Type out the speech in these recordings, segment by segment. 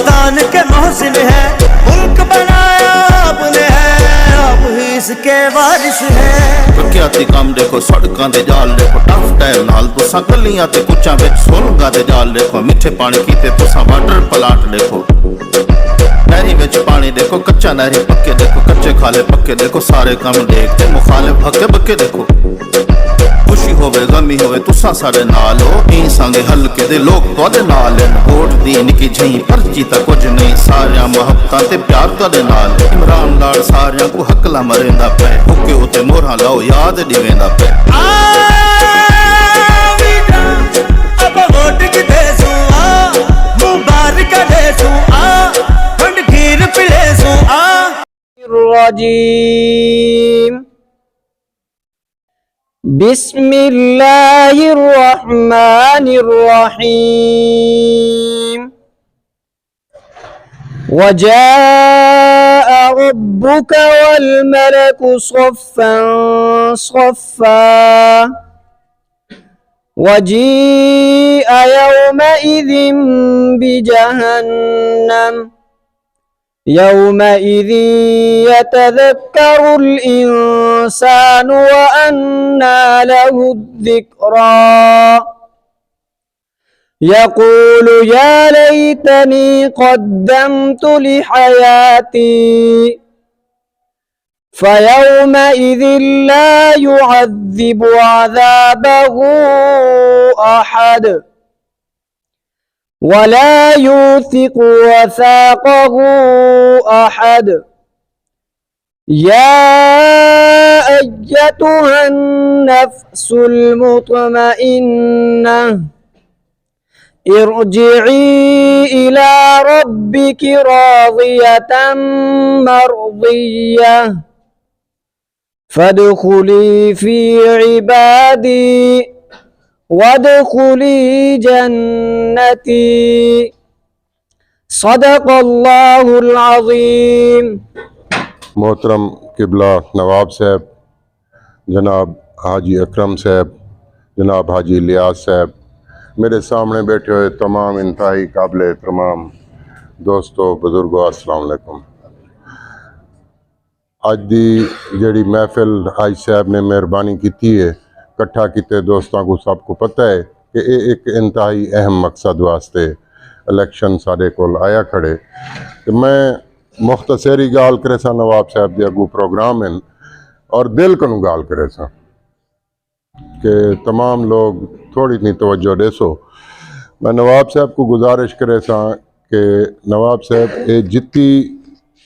पाकिस्तान के मोहसिन है, मुल्क बनाया आपने है, आप ही इसके वारिस है। प्रख्याति काम देखो, सड़कों दे जाल देखो, टफ टाइम नाल तुसा गलियां ते कुचां विच सोलंगा दे जाल देखो, मिठे पानी कीते तुसा वाटर प्लांट देखो, नहरी विच पानी देखो, कच्चा नहरी पक्के देखो, कच्चे खाले पक्के देखो, सारे काम देखते मुखालिफ हक्के बक्के देखो। खुशी होवे गमी होवे तुसा सारे नाल हो, ई संगे हल्के दे लोग तुहाडे नाल हैं। वोट दी निकी झई पर्ची ता कुछ नहीं, सारियां मुहब्बतां ते प्यार तुहाडे नाल। इमरान लाल सारियां को हकला मरेंदा पे, हुक्के उते मोहरां लाओ याद दिवेंदा पे। अब वोट की देसू मुबारक देसू खंड खीर पिलेसू रजीम बिस्मिल्लाहिर रहमानिर रहीम वजाअ रब्बुका वल मलकु सफ़्फ़न सफ़्फ़ा वजीअ यौमइज़िन बिजहन्नम यौमइज़िन यतज़क्करुल इंसानु व अन्ना लहुद्दिक्रा यक़ूलु या लैतनी क़द्दमतु लिहयाती फ़यौमइज़िन ला युअज़्ज़िबु अज़ाबहु अहद वला यूसिक़ु वसाक़हु अहद या अय्यतुहन नफ्सुल मुतमइन्नह इरजिई इला रब्बिकी राज़ियतन मर्ज़िय्यह फदखुली फी इबादी वदखुली जन्नती सदक़ल्लाहुल अज़ीम। मोहतरम किबला नवाब साहब, जनाब हाजी अकरम साहब, जनाब हाजी लियास साहब, मेरे सामने बैठे हुए तमाम इंतहाई काबिल एहतराम दोस्तों बुजुर्गों, अस्सलाम वालेकुम। अज दी जड़ी महफिल हाजी साहब ने मेहरबानी की है इकट्ठा किते दोस्तों को सबको पता है कि ये एक इंतहाई अहम मकसद वास्ते इलेक्शन साढ़े कोल आया खड़े। तो मैं मुख्तसरी गाल करे सा नवाब साहब के अगू प्रोग्राम हैं और दिल को गाल करे सा कि तमाम लोग थोड़ी नी तवज्जो देसो। मैं नवाब साहब को गुजारिश करे सा कि नवाब साहब ये जितनी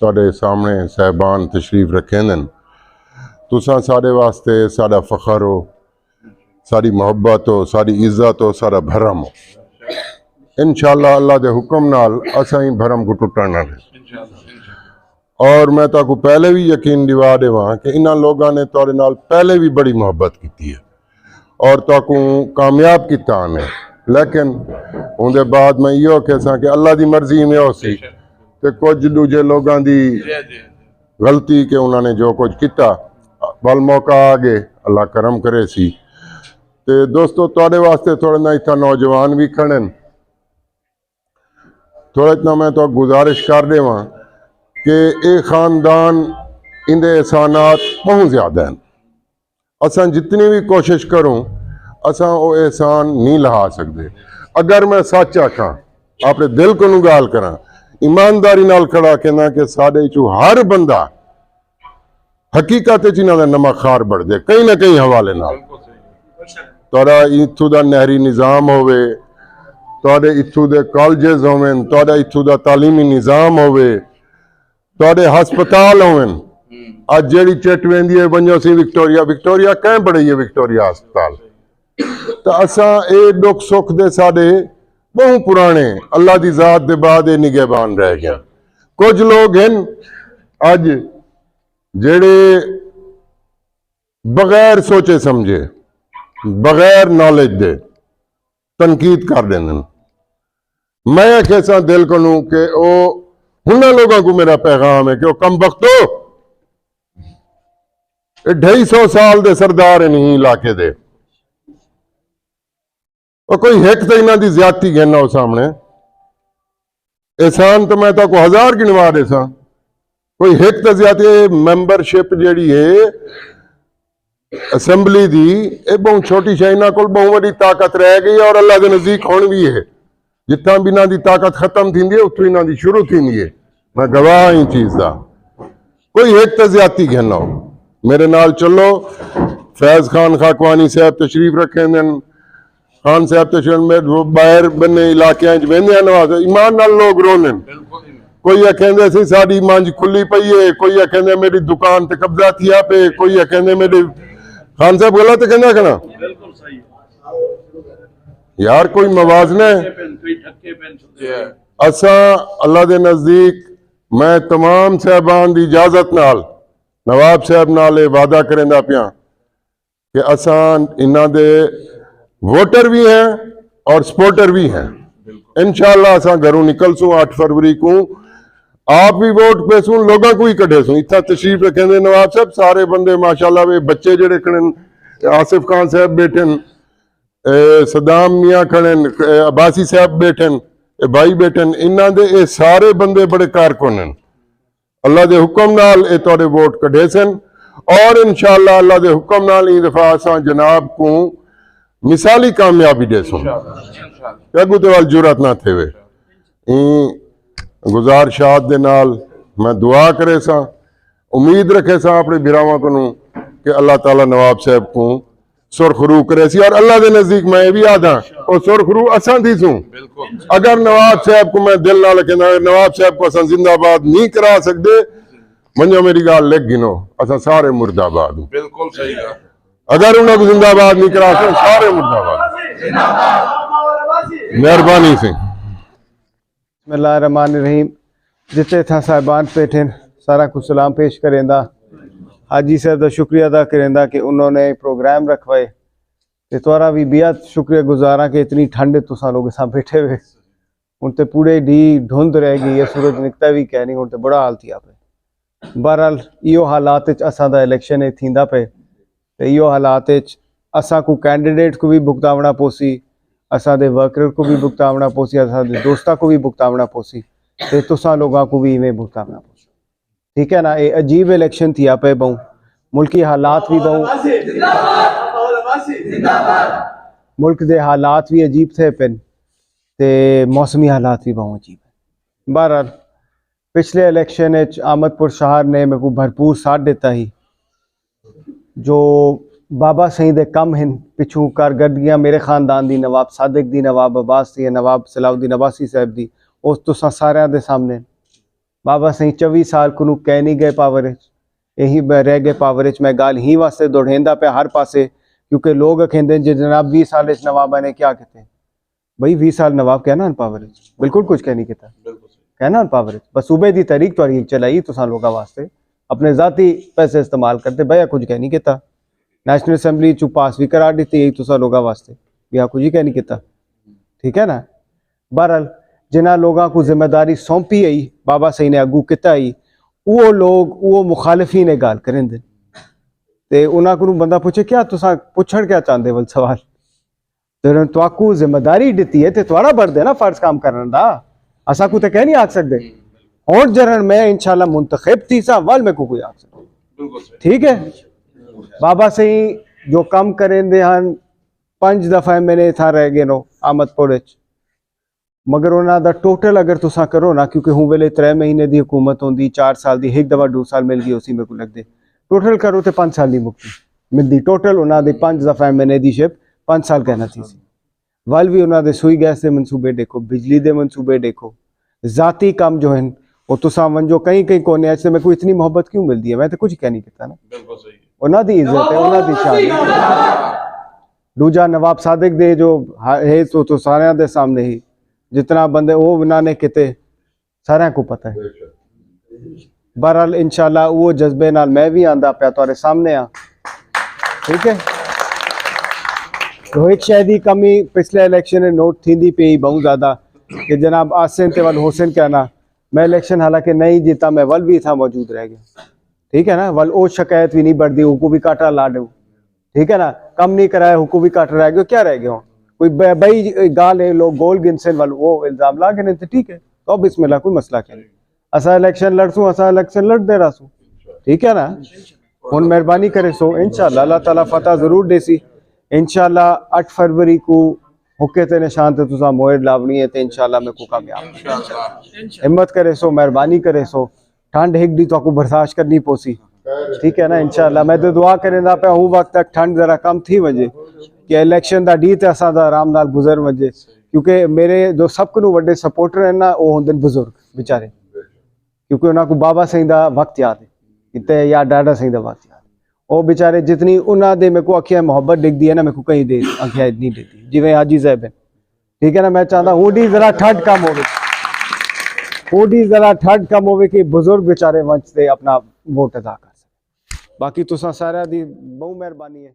तुहाडे सामने साहबान तशरीफ रखें तुसा साढ़े वास्ते साड़ा फ़ख्र हो, साड़ी मोहब्बत हो, साड़ी इज्जत हो, साड़ा भरम हो। इंशाअल्लाह अल्लाह के हुक्म नाल असां ही भरम को टुटना है। और मैं ताको पहले भी यकीन दिवा देवा कि इन्हां लोगों ने तुहाडे नाल पहले भी बड़ी मोहब्बत की है और ताको कामयाब किया ने, लेकिन उनके बाद मैं यो कह कि अल्लाह की मर्जी में हो सी ते कुछ दूजे लोगों की गलती के उन्होंने जो कुछ किया वल मौका आ गए, अल्लाह करम करे सी। ते दोस्तों तुहाडे वास्ते थोड़े ना इतना नौजवान भी खड़े, थोड़ा इतना मैं तो गुजारिश कर देवा कि ये खानदान इंदे एहसानात बहुत ज़्यादा हैं। असां जितनी भी कोशिश करूँ असां वो एहसान नहीं लहा सकते। अगर मैं सच आखा अपने दिल को गाल करा ईमानदारी नाल खड़ा कहना कि साडे चो हर बंदा हकीकत इन्हों का नमक खार बढ़ जाए कहीं ना कहीं हवाले नाल। तुहाडा इत्थों का नहरी निज़ाम होवे, तुहाडे इत्थों के कॉलेजेस होवन, तुहाडा इत्थों का तालीमी निज़ाम होवे, तुहाडे हस्पताल होवन। अज जेड़ी चिट वेंदी है वनो सी विक्टोरिया, विक्टोरिया कैं बड़ी है विक्टोरिया हस्पताल। तो असा ये दुख सुख दे साडे बहुत पुराने अल्लाह की जात दे बाद ये निगहबान रह गया। कुछ लोग हैं अज जेड़े बगैर सोचे समझे बगैर नॉलेज दे तनकीद कर देने। मैं कैसा दिल को लूं कि उन्होंने लोगों को मेरा पैगाम है कि वो कम वक्तो 250 साल दे सरदार नहीं इलाके दे, और कोई हिक तो इन्हों की ज्यादती कहना हो सामने। एहसान तो मैं तो को 1000 गिनवा दे सा, कोई एक तो ज्यादा मैंबरशिप जी है असैम्बली दी ये बहुत छोटी शह इन्हों को बहुत बड़ी ताकत रह गई और अल्लाह के नजदीक हुण भी है। जितना भी इन्हों की ताकत खत्म थी है उतो इन्हों की शुरू थी है। मैं गवाह ही चीज का कोई एक तो ज्यादा कहना मेरे नाल चलो। फैज खान खाकवानी साहब तशरीफ रखे दिन, खान साहब तशरीफ बाहर बन्ने इलाकों वेंदे नवाज ईमान नाल लोग रोने। कोई कहते सी साड़ी मंज खुली पई है, कोई कहते मेरी दुकान ते कब्जा थिया पे, कोई कहते मेरे खान साहब गलत कहना कहना यार कोई मवाजना है। असा अल्लाह के नजदीक मैं तमाम साहबान की इजाजत नाल नवाब साहब नाल वादा करेंदा पिया कि असा इन्हां दे वोटर भी हैं और सपोर्टर भी हैं। इंशाअल्लाह असा घरों निकल सूँ 8 फरवरी को आप भी वोट पे सूँ लोगों को ही कढ़े सूँ। इतना तशरीफ रखें नवाब साहब सारे बंदे माशाल्लाह वे बच्चे जड़े खड़े आसिफ खान साहब बैठे, सदाम मियाँ खड़े, अब्बासी साहब बैठे, भाई बैठे, इन्हों दे ये सारे बंदे बड़े कारकुन हैं। अल्लाह के हुक्म नाल ये तुहाडे वोट कढ़े सन और इंशाअल्लाह अल्लाह के हुक्म नाल ई दफा असां जनाब को मिसाली कामयाबी देसूं। अगू तो वाल जुरत ना थे गुजारिशात दे नाल मैं दुआ करे सा, उम्मीद रखे सा अपने बिरावां को कि अल्लाह ताला नवाब साहब को सुरखरू करे सी। और अल्लाह के नजदीक मैं ये भी आदा और सुरखरू असां थी सूं। अगर नवाब साहब को मैं दिल नाल कहना नवाब साहब को असां जिंदाबाद नहीं करा सकते, मंजो मेरी गाल लिख गिनो असां सारे मुर्दाबाद। बिल्कुल सही है। अगर उन्हें को जिंदाबाद नहीं करा सकते सारे मुर्दाबाद। मेहरबानी से बिस्मिल्लाहिर्रहमानिर्रहीम। जिते था साहिबान बैठे सारा कुछ सलाम पेश करेंदा, हाजी साहब का शुक्रिया अदा करेंदा कि उन्होंने प्रोग्राम रखवाए। तो तुरा भी बेहद शुक्रिया गुजारा कि इतनी ठंड तुसा लोग साथ बैठे हुए। हूँ तो पूरे डी धुंध रह गई है, सूरज निकता भी कह नहीं, हूँ तो बड़ा हाल थी पे। बहरहाल इो हालात असा दा इलेक्शन है थींदा पे, तो इो हालात असा को कैंडिडेट को भी भुगतावना पोसी, असा दे वर्कर को भी भुगतावना पोसी, असा दे दोस्ता को भी भुगतावना पोसी, तो तुसा लोगों को भी इवें भुगतावना पोसी। ठीक है ना। ये अजीब इलेक्शन थी पे बहु, मुल्की हालात भी बहु, मुल्क दे हालात भी अजीब थे पिन, ते मौसमी हालात भी बहु अजीब है। बहरहाल पिछले इलेक्शन आमदपुर शहर ने मेरे को भरपूर साथ देता ही। जो बाबा सही दे कम हैं पिछू कारकरदगियां मेरे खानदान दी, नवाब सादिक दी, नवाब अब्बास दी, नवाब सलाउद्दीन अब्बासी साहब दी, उस तुसा सारे दे सामने। बाबा सही 24 साल को कह नहीं गए पावर, यही रह गए पावर। मैं गाल ही वास्ते दौड़ेंदा पे हर पासे, क्योंकि लोग कहते जो जनाब 20 साल नवाबा ने क्या कहते हैं भाई 20 साल नवाब कहना पावर बिल्कुल कुछ कह नहीं कहता, कहना पावर बस सूबे की तरीक तो चलाई तुसा लोगों वास्ते, अपने जाती पैसे इस्तेमाल करते भैया कुछ कह नहीं कहता। नेशनल असैम्बली चू पास भी करा दी यही तुसा लोगों वास्ते, भैया कुछ ही कह नहीं कहता। ठीक है ना। बहरहाल जिन्होंने लोगों को जिम्मेदारी सौंपी आई, बाबा सही ने अगू किता आई, वो लोग वो मुखालिफी ने गाल करें दे, तो उन्होंने को बंदा पूछे क्या तुसा पुछण क्या चाहते वल सवाल, तो तुआकू जिम्मेदारी दी है तो तुआड़ा बढ़ते ना फर्ज काम करने का, असा को तो कह नहीं आख सकते। और जरन मैं इंशाल्लाह मुंतखब थी सा वाल में को कोई आख सकते। ठीक है। बाबा सही जो कम करें दे हैं 5 दफा मैंने था रह गए नो आमदपुर, मगर उन्होंने टोटल अगर तुसा करो ना, क्योंकि हूँ वेले 3 महीने की हुकूमत होंगी, 4 साल की एक दफा 2 साल मिल गई उसी में को लगते, टोटल करो तो 5 साल की मुक्ति मिलती। टोटल उन्होंने 5 दफा मैंने दी शिप 5 साल कहना थी सी। वाल भी उन्होंने सुई गैस के मनसूबे देखो, बिजली के मनसूबे देखो, जाती काम जो हैं वो तुसा वंजो कहीं कहीं कोने ऐसे में कोई इतनी मोहब्बत क्यों मिलती है, मैं तो कुछ कह नहीं कहता ना, उन्होंने इज्जत है, उन्होंने शान। दूजा नवाब सादिक दे जो है तो सारे दे सामने ही जितना बंदे वो उन्होंने किते सारे को पता है। बहरहाल इंशाल्लाह वो जज्बे नाल मैं भी आंदा पाया तुहाडे सामने आ। ठीक है। तो एक शायद ही कमी पिछले इलेक्शन में नोट थी पी बहुत ज़्यादा कि जनाब आसिन ते वल हुसैन कहना, मैं इलेक्शन हालांकि नहीं जीता, मैं वल भी था मौजूद रह गया। ठीक है ना। वल वो शिकायत भी नहीं बढ़ती, हुकू भी काटा ला दो। ठीक है ना। कम नहीं कराया, हुकू भी काट रह गया, क्या रह गया कोई बई गाल है, लोग गोल गिनसन वाल वो इल्जाम ला गए तो ठीक है, तो बिस्मिल्लाह, कोई मसला क्या नहीं। असा इलेक्शन लड़सूँ, असा इलेक्शन लड़ते रहसूँ, ठीक है ना। हुन मेहरबानी करे सो इंशाअल्लाह अल्लाह ताला फतह ज़रूर देसी। इंशाअल्लाह 8 फरवरी को हुक्के ते निशान ते तुसा मोहर लावनी है, तो इंशाअल्लाह मैं को कामयाब। हिम्मत करे सो, मेहरबानी करे सो। ठंड एक दी तो आपको बर्दाश्त करनी पोसी, ठीक है ना। इंशाअल्लाह मैं तो दुआ करेंदा पे हूँ वक्त तक ठंड जरा कम थी वजे कि इलेक्शन दा डी ते असां दा आराम नाल गुजर वजे, क्योंकि मेरे जो सब को वड्डे सपोर्टर हैं ना वो होंदे बुजुर्ग बेचारे, क्योंकि उन्होंने को बाबा सिंह दा वक्त याद है इतने या डाडा सिंह दा वक्त याद। वो बेचारे जितनी उन्होंने मेरे को अखियां मोहब्बत दिखती है ना, मेरे को कहीं दे अखियां इतनी दिखती जिवें हाजी साहब है, ठीक है ना। मैं चाहता हूँ डी जरा ठंड कम होवे, डी जरा ठंड कम होवे कि बुजुर्ग बेचारे वंच से अपना वोट अदा कर सके। बाकी तुसा सारा दी बहुत मेहरबानी है।